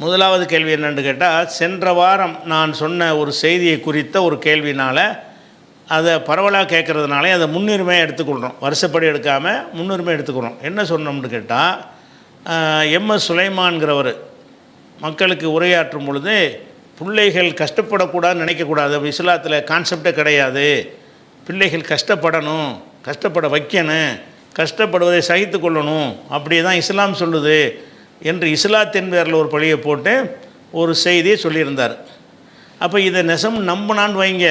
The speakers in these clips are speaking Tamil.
முதலாவது கேள்வி என்னென்னு கேட்டால், சென்ற வாரம் நான் சொன்ன ஒரு செய்தியை குறித்த ஒரு கேள்வினால் அதை பரவலாக கேட்குறதுனாலே அதை முன்னுரிமையாக எடுத்துக்கொள்கிறோம். வருஷப்படி எடுக்காமல் முன்னுரிமை எடுத்துக்கிறோம். என்ன சொன்னோம்னு கேட்டால், எம்எஸ் சுலைமான்கிறவர் மக்களுக்கு உரையாற்றும் பொழுது பிள்ளைகள் கஷ்டப்படக்கூடாதுன்னு நினைக்கக்கூடாது. இஸ்லாத்தில் கான்செப்டே கிடையாது. பிள்ளைகள் கஷ்டப்படணும், கஷ்டப்பட வைக்கணும், கஷ்டப்படுவதை சகித்து கொள்ளணும், அப்படி தான் இஸ்லாம் சொல்லுது என்று இஸ்லாத்தின் பேரில் ஒரு பழியை போட்டு ஒரு செய்தியை சொல்லியிருந்தார். அப்போ இதை நம்பினான்னு வைங்க,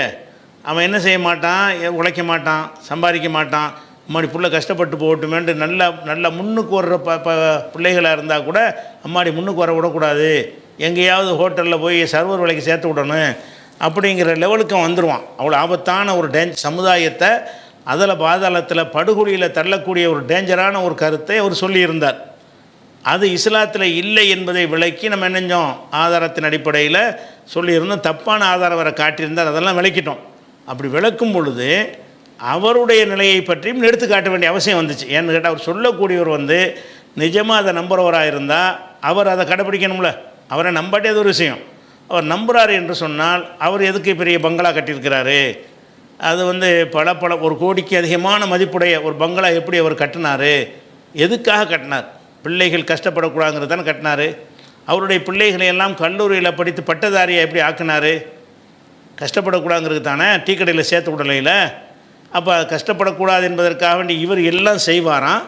அவன் என்ன செய்ய மாட்டான், உழைக்க மாட்டான், சம்பாதிக்க மாட்டான், அம்மாடி பிள்ளை கஷ்டப்பட்டு போகட்டுமேன்ட்டு நல்ல முன்னுக்கு வர்ற பிள்ளைகளாக இருந்தால் கூட அம்மாடி முன்னுக்கு வர விடக்கூடாது, எங்கேயாவது ஹோட்டலில் போய் சர்வர் வேலைக்கு சேர்த்து விடணும் அப்படிங்கிற லெவலுக்கு வந்துடுவான். அவ்வளோ ஆபத்தான ஒரு சமுதாயத்தை அதில் பாதாளத்தில் படுகொலியில் தள்ளக்கூடிய ஒரு டேஞ்சரான ஒரு கருத்தை அவர் சொல்லியிருந்தார். அது இஸ்லாத்தில் இல்லை என்பதை விளக்கி நம்ம என்னஞ்சோம், ஆதாரத்தின் அடிப்படையில் சொல்லியிருந்தோம். தப்பான ஆதாரம் வரை காட்டியிருந்தார், அதெல்லாம் விளக்கிட்டோம். அப்படி விளக்கும் பொழுது அவருடைய நிலையை பற்றியும் எடுத்து காட்ட வேண்டிய அவசியம் வந்துச்சு. ஏன்னு கேட்டால், அவர் சொல்லக்கூடியவர் நிஜமாக அதை நம்புகிறவராக இருந்தால் அவர் அதை கடைப்பிடிக்கணும்ல. அவரை நம்பாட்டியது ஒரு விஷயம். அவர் நம்புகிறாரு என்று சொன்னால் அவர் எதுக்கு பெரிய பங்களா கட்டியிருக்கிறாரு, அது பல ஒரு கோடிக்கு அதிகமான மதிப்புடைய ஒரு பங்களா எப்படி அவர் கட்டினார், எதுக்காக கட்டினார்? பிள்ளைகள் கஷ்டப்படக்கூடாதுங்கிறது தானே கட்டினார். அவருடைய பிள்ளைகளை எல்லாம் கல்லூரியில் படித்து பட்டதாரியை எப்படி ஆக்கினார்? கஷ்டப்படக்கூடாதுங்கிறது தானே. டீ கடையில் சேர்த்து விடலையில். அப்போ கஷ்டப்படக்கூடாது என்பதற்காக வேண்டி இவர் எல்லாம் செய்வாராம்.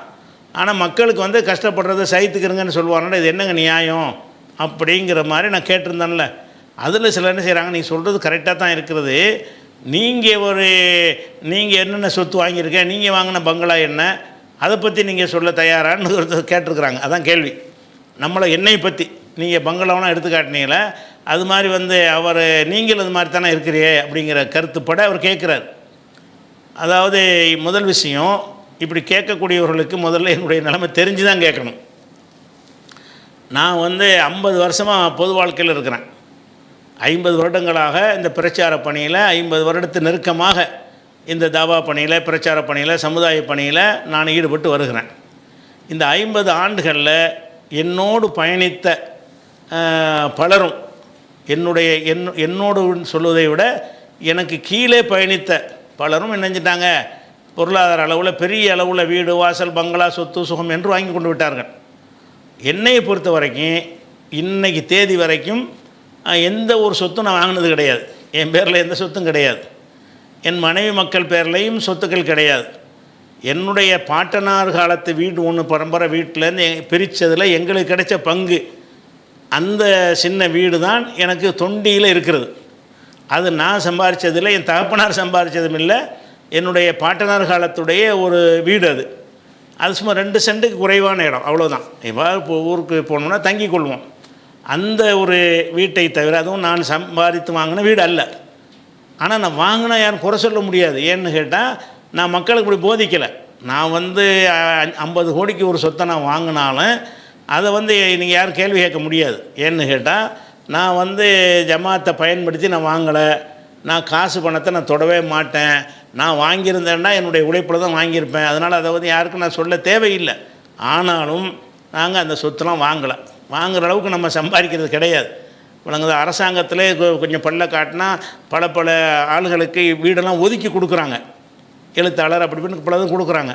ஆனால் மக்களுக்கு கஷ்டப்படுறதை சகித்துக்கிறங்கன்னு சொல்லுவாருன்னா இது என்னங்க நியாயம் அப்படிங்கிற மாதிரி நான் கேட்டிருந்தேன்ல. அதில் சிலர் என்ன செய்கிறாங்க, நீங்கள் சொல்கிறது கரெக்டாக தான் இருக்கிறது, நீங்கள் என்னென்ன சொத்து வாங்கியிருக்கேன், நீங்கள் வாங்கின பங்களா என்ன, அதை பற்றி நீங்கள் சொல்ல தயாரான்னு ஒருத்தர் கேட்டிருக்கிறாங்க. அதான் கேள்வி. என்னை பற்றி நீங்கள் பங்களாவெலாம் எடுத்து காட்டினீங்களே, அது மாதிரி அவர் நீங்கள் அது மாதிரி தானே இருக்கிறியே அப்படிங்கிற கருத்துப்பட அவர் கேட்குறார். அதாவது முதல் விஷயம், இப்படி கேட்கக்கூடியவர்களுக்கு முதல்ல என்னுடைய நிலைமை தெரிஞ்சு தான் கேட்கணும். நான் 50 வருஷமாக பொது வாழ்க்கையில் இருக்கிறேன். 50 வருடங்களாக இந்த பிரச்சார பணியில், 50 வருடத்து நெருக்கமாக இந்த தாவா பணியில், பிரச்சார பணியில், சமுதாய பணியில் நான் ஈடுபட்டு வருகிறேன். இந்த 50 ஆண்டுகளில் என்னோடு பயணித்த பலரும், என்னோடு சொல்வதை விட எனக்கு கீழே பயணித்த பலரும் நினைஞ்சிட்டாங்க, பொருளாதார அளவில் பெரிய அளவில் வீடு வாசல் பங்களா சொத்து சுகம் என்று வாங்கி கொண்டு விட்டார்கள். என்னை பொறுத்த வரைக்கும் இன்றைக்கி தேதி வரைக்கும் எந்த ஒரு சொத்தும் நான் வாங்கினது கிடையாது. என் பேரில் எந்த சொத்தும் கிடையாது. என் மனைவி மக்கள் பேர்லேயும் சொத்துக்கள் கிடையாது. என்னுடைய பாட்டனார் காலத்து வீடு ஒன்று பரம்பரை வீட்டிலேருந்து பிரித்ததில் எங்களுக்கு கிடைச்ச பங்கு, அந்த சின்ன வீடு தான் எனக்கு தொண்டியில் இருக்கிறது. அது நான் சம்பாதிச்சதில்லை, என் தகப்பனார் சம்பாதிச்சதும் இல்லை. என்னுடைய பாட்டனார் காலத்துடைய ஒரு வீடு அது. அது சும்மா 2 சென்ட்டுக்கு குறைவான இடம், அவ்வளோதான். எவ்வாறு இப்போ ஊருக்கு போனோம்னா தங்கி கொள்வோம். அந்த ஒரு வீட்டை தவிர, அதுவும் நான் சம்பாதித்து வாங்கின வீடு அல்ல. ஆனால் நான் வாங்கினா யாரும் குறை சொல்ல முடியாது. ஏன்னு கேட்டால், நான் மக்களுக்கு இப்படி போதிக்கலை. நான் 50 கோடிக்கு ஒரு சொத்தை நான் வாங்கினாலும் அதை நீங்கள் யாரும் கேள்வி கேட்க முடியாது. ஏன்னு கேட்டால், நான் ஜமாத்தை பயன்படுத்தி நான் வாங்கலை, நான் காசு பணத்தை நான் தொடவே மாட்டேன், நான் வாங்கியிருந்தேன்னா என்னுடைய உழைப்பில் தான் வாங்கியிருப்பேன். அதனால் அதை யாருக்கும் நான் சொல்ல தேவையில்லை. ஆனாலும் நாங்கள் அந்த சொத்துலாம் வாங்கலை. வாங்குகிற அளவுக்கு நம்ம சம்பாதிக்கிறது கிடையாது. வழங்குது அரசாங்கத்திலே கொஞ்சம் பல்ல காட்டினா பல ஆளுகளுக்கு வீடெல்லாம் ஒதுக்கி கொடுக்குறாங்க. எழுத்தாளர் அப்படி இப்படின்னு பலதும் கொடுக்குறாங்க.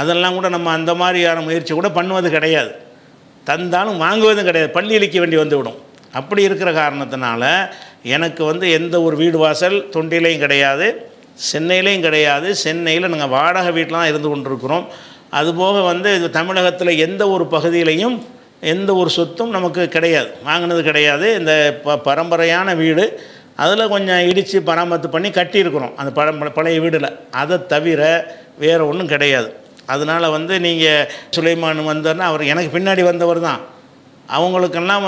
அதெல்லாம் கூட நம்ம அந்த மாதிரியான முயற்சி கூட பண்ணுவது கிடையாது. தந்தாலும் வாங்குவதும் கிடையாது. பள்ளி இழிக்க வேண்டி வந்துவிடும். அப்படி இருக்கிற காரணத்தினால எனக்கு எந்த ஒரு வீடு வாசல் தொண்டிலையும் கிடையாது, சென்னையிலையும் கிடையாது. சென்னையில் நாங்கள் வாடகை வீட்டில் தான் இருந்து கொண்டிருக்கிறோம். அதுபோக தமிழகத்தில் எந்த ஒரு பகுதியிலையும் எந்த ஒரு சொத்தும் நமக்கு கிடையாது, வாங்கினது கிடையாது. இந்த பரம்பரையான வீடு, அதில் கொஞ்சம் இடித்து பராமரித்து பண்ணி கட்டியிருக்கிறோம் அந்த பழைய வீடில். அதை தவிர வேறு ஒன்றும் கிடையாது. அதனால் நீங்கள் சுலைமான் வந்தார்னா அவர் எனக்கு பின்னாடி வந்தவர் தான். அவங்களுக்கெல்லாம்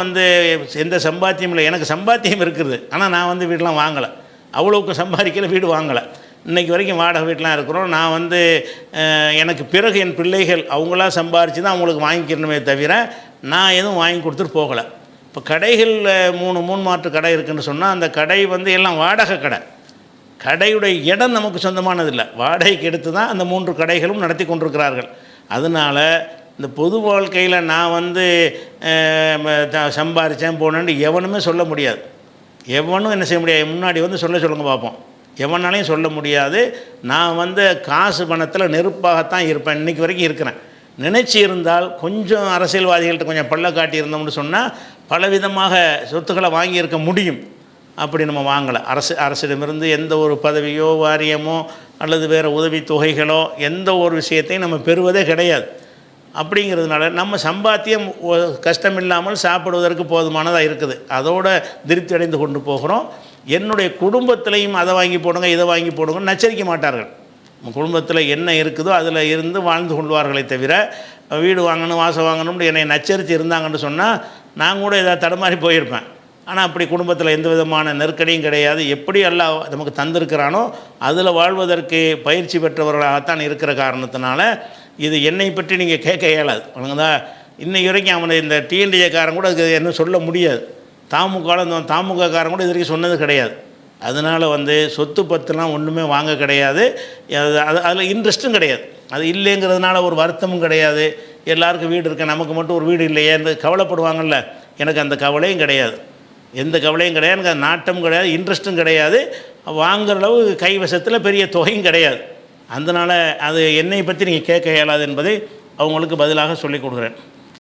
எந்த சம்பாத்தியம் இல்லை. எனக்கு சம்பாத்தியம் இருக்குது, ஆனால் நான் வீடெலாம் வாங்கலை. அவ்வளோக்கு சம்பாதிக்கல, வீடு வாங்கலை. இன்றைக்கி வரைக்கும் வாடகை வீட்டெலாம் இருக்கிறோம். நான் எனக்கு பிறகு என் பிள்ளைகள் அவங்களாம் சம்பாரித்து தான் அவங்களுக்கு வாங்கிக்கிறணுமே தவிர நான் எதுவும் வாங்கி கொடுத்துட்டு போகலை. இப்போ கடைகள் 3 மாற்று கடை இருக்குதுன்னு சொன்னால், அந்த கடை எல்லாம் வாடகை கடை. கடையுடைய இடம் நமக்கு சொந்தமானதில்லை. வாடகைக்கு எடுத்து தான் அந்த 3 கடைகளும் நடத்தி கொண்டிருக்கிறார்கள். அதனால் இந்த பொது வாழ்க்கையில் நான் வந்து சம்பாரித்தேன் போனேன்னு எவனுமே சொல்ல முடியாது. எவனும் என்ன செய்ய முடியாது, முன்னாடி வந்து சொல்லுங்கள் பார்ப்போம். எவனாலையும் சொல்ல முடியாது. நான் வந்து காசு பணத்தில் நெருப்பாகத்தான் இருப்பேன், இன்றைக்கி வரைக்கும் இருக்கிறேன். நினச்சி இருந்தால் கொஞ்சம் அரசியல்வாதிகள்கிட்ட கொஞ்சம் பல்ல காட்டி இருந்தோம்னு சொன்னால் பலவிதமாக சொத்துக்களை வாங்கியிருக்க முடியும். அப்படி நம்ம வாங்கலை. அரசிடமிருந்து எந்த ஒரு பதவியோ வாரியமோ அல்லது வேறு உதவித்தொகைகளோ எந்த ஒரு விஷயத்தையும் நம்ம பெறுவதே கிடையாது. அப்படிங்கிறதுனால நம்ம சம்பாத்தியம் கஷ்டமில்லாமல் சாப்பிடுவதற்கு போதுமானதாக இருக்குது. அதோட திருப்தி அடைந்து கொண்டு போகிறோம். என்னுடைய குடும்பத்திலையும் அதை வாங்கி போடுங்க இதை வாங்கி போடுங்கன்னு நச்சரிக்க மாட்டார்கள். நம்ம குடும்பத்தில் என்ன இருக்குதோ அதில் இருந்து வாழ்ந்து கொள்வார்களே தவிர வீடு வாங்கணும் வாசம் வாங்கணும்னு என்னை நச்சரித்து இருந்தாங்கன்னு சொன்னால் நான் கூட ஏதாவது தடுமாறி போயிருப்பேன். ஆனால் அப்படி குடும்பத்தில் எந்த விதமான நெருக்கடியும் கிடையாது. எப்படி அல்லாஹ் நமக்கு தந்திருக்கிறானோ அதில் வாழ்வதற்கு பயிற்சி பெற்றவர்களாகத்தான் இருக்கிற காரணத்தினால இது என்னை பற்றி நீங்கள் கேட்க இயலாது. அவனுங்கதா இன்னைக்கு வரைக்கும் அவனை இந்த டிஎன்டிஏக்காரன் கூட அதுக்கு என்ன சொல்ல முடியாது. தாமுகக்காரன் கூட இது வரைக்கும் சொன்னது கிடையாது. அதனால் வந்து சொத்து பத்துலாம் ஒன்றுமே வாங்க கிடையாது. அதில் இன்ட்ரெஸ்ட்டும் கிடையாது. அது இல்லைங்கிறதுனால ஒரு வருத்தமும் கிடையாது. எல்லாருக்கும் வீடு இருக்க நமக்கு மட்டும் ஒரு வீடு இல்லையேன்னு கவலைப்படுவாங்கள்ல, எனக்கு அந்த கவலையும் கிடையாது. எந்த கவலையும் கிடையாது. எனக்கு அது நாட்டம் கிடையாது, இன்ட்ரெஸ்ட்டும் கிடையாது. வாங்குகிற அளவு கைவசத்தில் பெரிய தொகையும் கிடையாது. அதனால் அது என்னை பற்றி நீங்கள் கேட்க இயலாது என்பதை அவங்களுக்கு பதிலாக சொல்லிக் கொடுக்குறேன்.